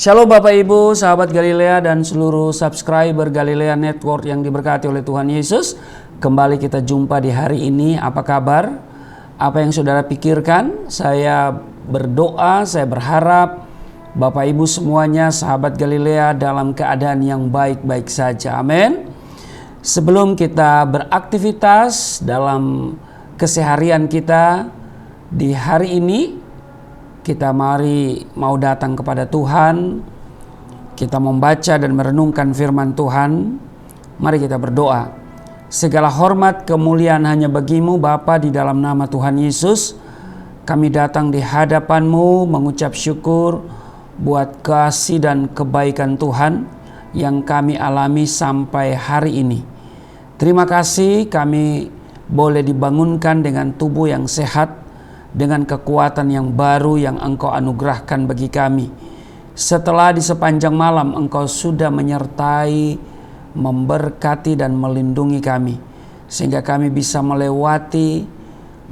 Shalom Bapak Ibu, sahabat Galilea dan seluruh subscriber Galilea Network yang diberkati oleh Tuhan Yesus. Kembali kita jumpa di hari ini. Apa kabar? Apa yang saudara pikirkan? Saya berdoa, saya berharap Bapak Ibu semuanya, sahabat Galilea dalam keadaan yang baik-baik saja. Amin. Sebelum kita beraktivitas dalam keseharian kita di hari ini, kita mari mau datang kepada Tuhan. Kita membaca dan merenungkan firman Tuhan. Mari kita berdoa. Segala hormat kemuliaan hanya bagimu Bapa, di dalam nama Tuhan Yesus. Kami datang di hadapan-Mu mengucap syukur buat kasih dan kebaikan Tuhan yang kami alami sampai hari ini. Terima kasih kami boleh dibangunkan dengan tubuh yang sehat, dengan kekuatan yang baru yang Engkau anugerahkan bagi kami. Setelah di sepanjang malam Engkau sudah menyertai, memberkati dan melindungi kami, sehingga kami bisa melewati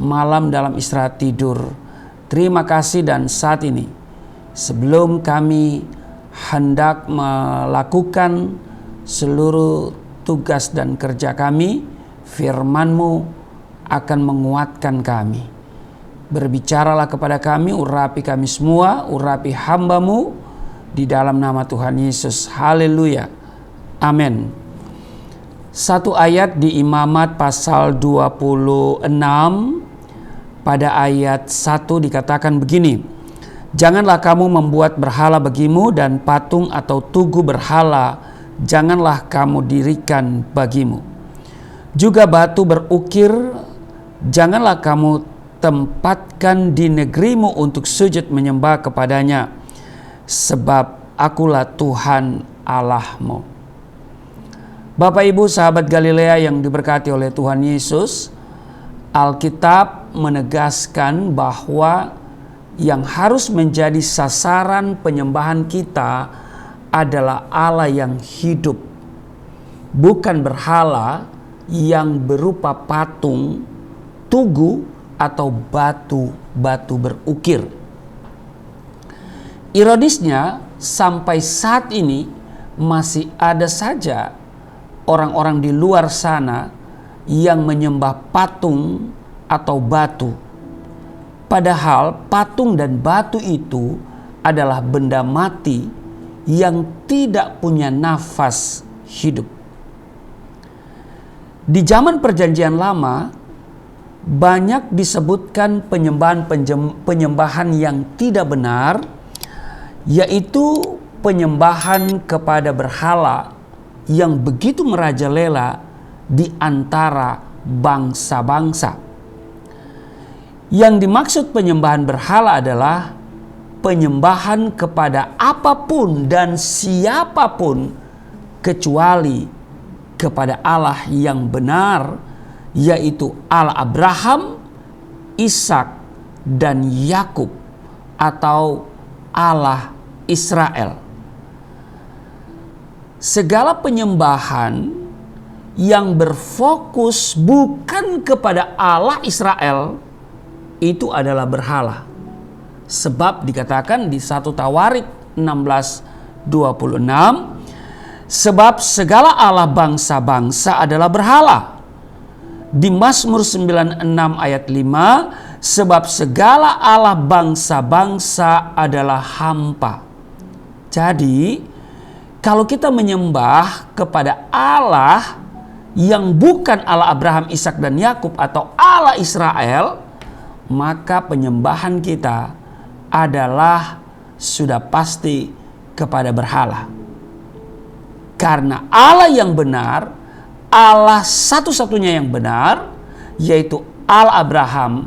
malam dalam istirahat tidur. Terima kasih. Dan saat ini, sebelum kami hendak melakukan seluruh tugas dan kerja kami, firman-Mu akan menguatkan kami. Berbicaralah kepada kami, urapi kami semua, urapi hamba-Mu di dalam nama Tuhan Yesus. Haleluya. Amin. Satu ayat di Imamat pasal 26 pada ayat 1 dikatakan begini. Janganlah kamu membuat berhala bagimu, dan patung atau tugu berhala janganlah kamu dirikan bagimu. Juga batu berukir janganlah kamu tempatkan di negerimu untuk sujud menyembah kepadanya, sebab akulah Tuhan Allahmu. Bapak Ibu sahabat Galilea yang diberkati oleh Tuhan Yesus, Alkitab menegaskan bahwa yang harus menjadi sasaran penyembahan kita adalah Allah yang hidup, bukan berhala yang berupa patung, tugu, atau batu-batu berukir. Ironisnya, sampai saat ini masih ada saja orang-orang di luar sana yang menyembah patung atau batu. Padahal patung dan batu itu adalah benda mati yang tidak punya nafas hidup. Di zaman Perjanjian Lama, banyak disebutkan penyembahan yang tidak benar, yaitu penyembahan kepada berhala yang begitu merajalela di antara bangsa-bangsa. Yang dimaksud penyembahan berhala adalah penyembahan kepada apapun dan siapapun kecuali kepada Allah yang benar, yaitu Allah Abraham, Ishak, dan Yakub, atau Allah Israel. Segala penyembahan yang berfokus bukan kepada Allah Israel itu adalah berhala. Sebab dikatakan di 1 Tawarik 16:26, sebab segala Allah bangsa-bangsa adalah berhala. Di Mazmur 96 ayat 5, sebab segala Allah bangsa-bangsa adalah hampa. Jadi, kalau kita menyembah kepada Allah yang bukan Allah Abraham, Ishak, dan Yakub atau Allah Israel, maka penyembahan kita adalah sudah pasti kepada berhala. Karena Allah yang benar, Allah satu-satunya yang benar, yaitu Allah Abraham,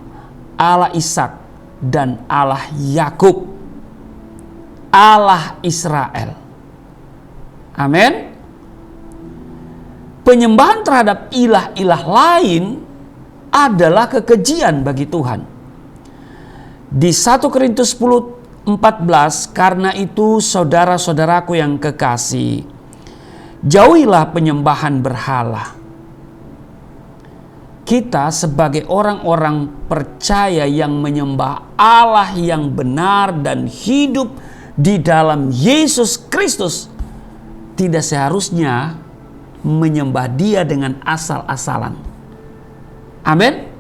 Allah Ishak, dan Allah Yakub, Allah Israel. Amin. Penyembahan terhadap ilah-ilah lain adalah kekejian bagi Tuhan. Di 1 Korintus 10:14, karena itu saudara-saudaraku yang kekasih, jauhilah penyembahan berhala. Kita sebagai orang-orang percaya yang menyembah Allah yang benar dan hidup di dalam Yesus Kristus, tidak seharusnya menyembah Dia dengan asal-asalan. Amin.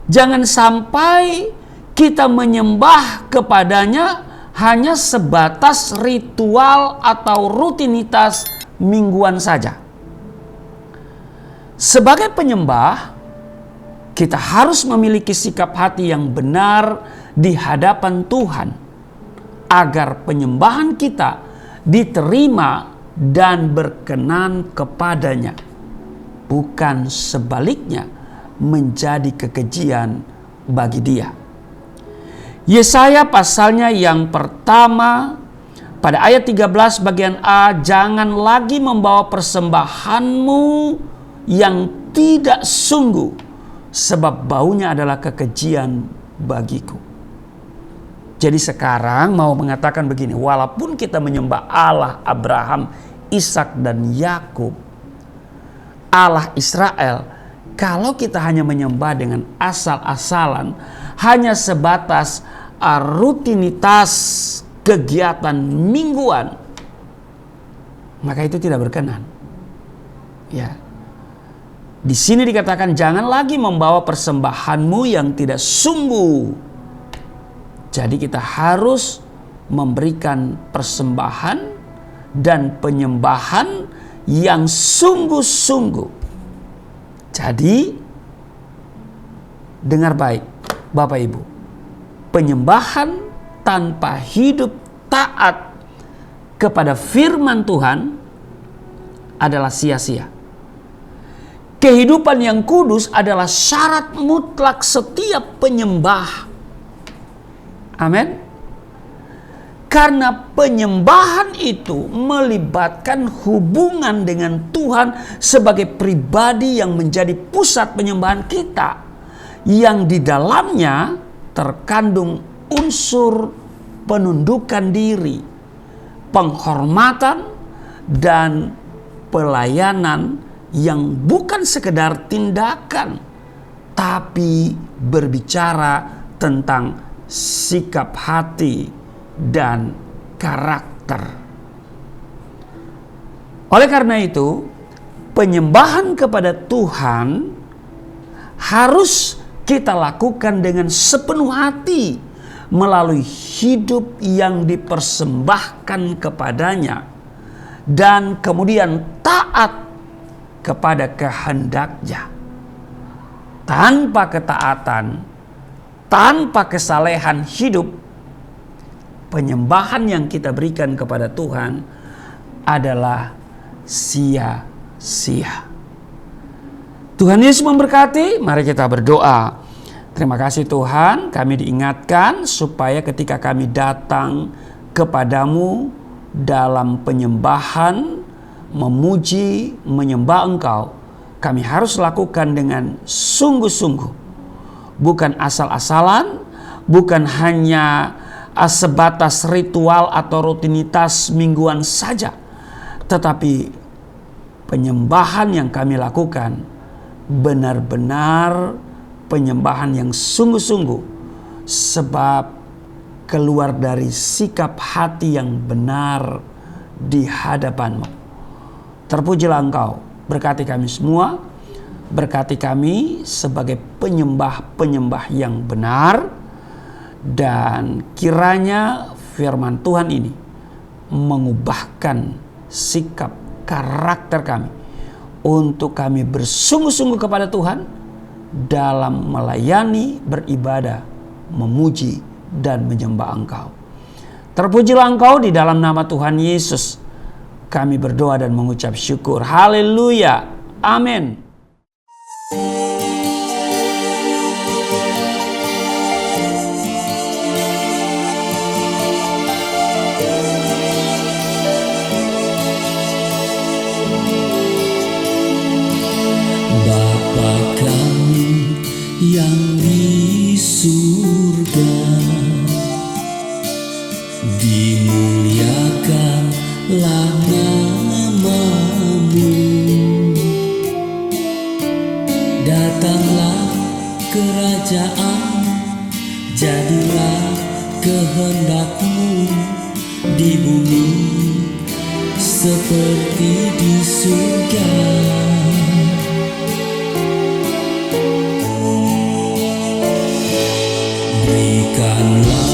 Jangan sampai kita menyembah kepadanya hanya sebatas ritual atau rutinitas mingguan saja. Sebagai penyembah, kita harus memiliki sikap hati yang benar di hadapan Tuhan, agar penyembahan kita diterima dan berkenan kepadanya, bukan sebaliknya menjadi kekejian bagi Dia. Yesaya pasalnya yang pertama pada ayat 13 bagian A, jangan lagi membawa persembahanmu yang tidak sungguh, sebab baunya adalah kekejian bagiku. Jadi sekarang mau mengatakan begini, walaupun kita menyembah Allah Abraham, Ishak dan Yakub, Allah Israel, kalau kita hanya menyembah dengan asal-asalan, hanya sebatas rutinitas kegiatan mingguan, maka itu tidak berkenan. Ya. Di sini dikatakan jangan lagi membawa persembahanmu yang tidak sungguh. Jadi kita harus memberikan persembahan dan penyembahan yang sungguh-sungguh. Jadi dengar baik Bapak Ibu, penyembahan tanpa hidup taat kepada firman Tuhan adalah sia-sia. Kehidupan yang kudus adalah syarat mutlak setiap penyembah. Amin. Karena penyembahan itu melibatkan hubungan dengan Tuhan sebagai pribadi yang menjadi pusat penyembahan kita, yang di dalamnya terkandung unsur penundukan diri, penghormatan, dan pelayanan yang bukan sekedar tindakan, tapi berbicara tentang sikap hati dan karakter. Oleh karena itu, penyembahan kepada Tuhan harus kita lakukan dengan sepenuh hati melalui hidup yang dipersembahkan kepadanya dan kemudian taat kepada kehendaknya. Tanpa ketaatan, tanpa kesalehan hidup, penyembahan yang kita berikan kepada Tuhan adalah sia-sia. Tuhan Yesus memberkati. Mari kita berdoa. Terima kasih Tuhan, kami diingatkan supaya ketika kami datang kepadamu dalam penyembahan, memuji, menyembah Engkau, kami harus lakukan dengan sungguh-sungguh, bukan asal-asalan, bukan hanya sebatas ritual atau rutinitas mingguan saja, tetapi penyembahan yang kami lakukan benar-benar penyembahan yang sungguh-sungguh, sebab keluar dari sikap hati yang benar di hadapan-Mu. Terpujilah Engkau, berkati kami semua, berkati kami sebagai penyembah-penyembah yang benar, dan kiranya firman Tuhan ini mengubahkan sikap karakter kami untuk kami bersungguh-sungguh kepada Tuhan dalam melayani, beribadah, memuji, dan menyembah Engkau. Terpujilah Engkau, di dalam nama Tuhan Yesus kami berdoa dan mengucap syukur. Haleluya. Amin. Bapa kami yang di surga, dimuliakanlah nama-Mu. Datanglah kerajaan, jadilah kehendak-Mu di bumi seperti di surga. Berikanlah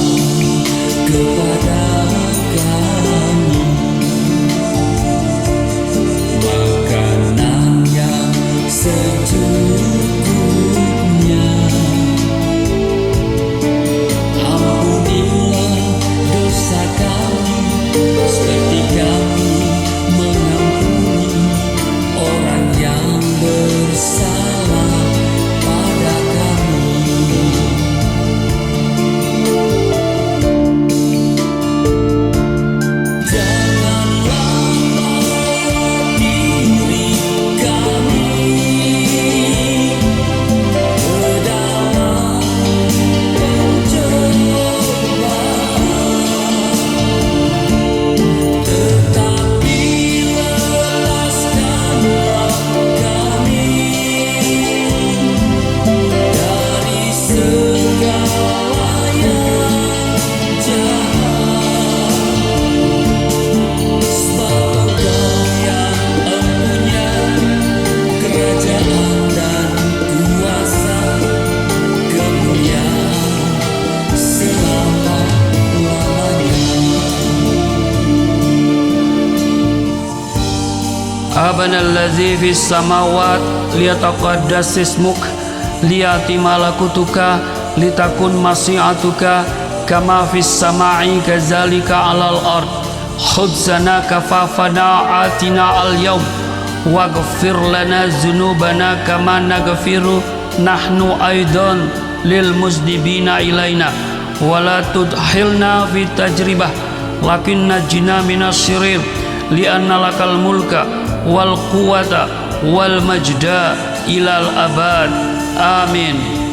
kepada kami makanan yang secukupnya. Ampunilah dosa kami seperti kami mengampuni orang yang bersalah pada kami. Abana allazi fis samawat liyataqaddas ismuk liyati malakutuka litakun masyiatuka kama fis samai kazalika alal ard khubzana kafafana atina al yawm waghfir lana dzunubana kama naghfiru nahnu aidan lil muzdibina ilaina wala tudhilna fi tajribah lakin najina minas syirir lianna lakal mulka wal quwata wal majda ilal abad. Amin.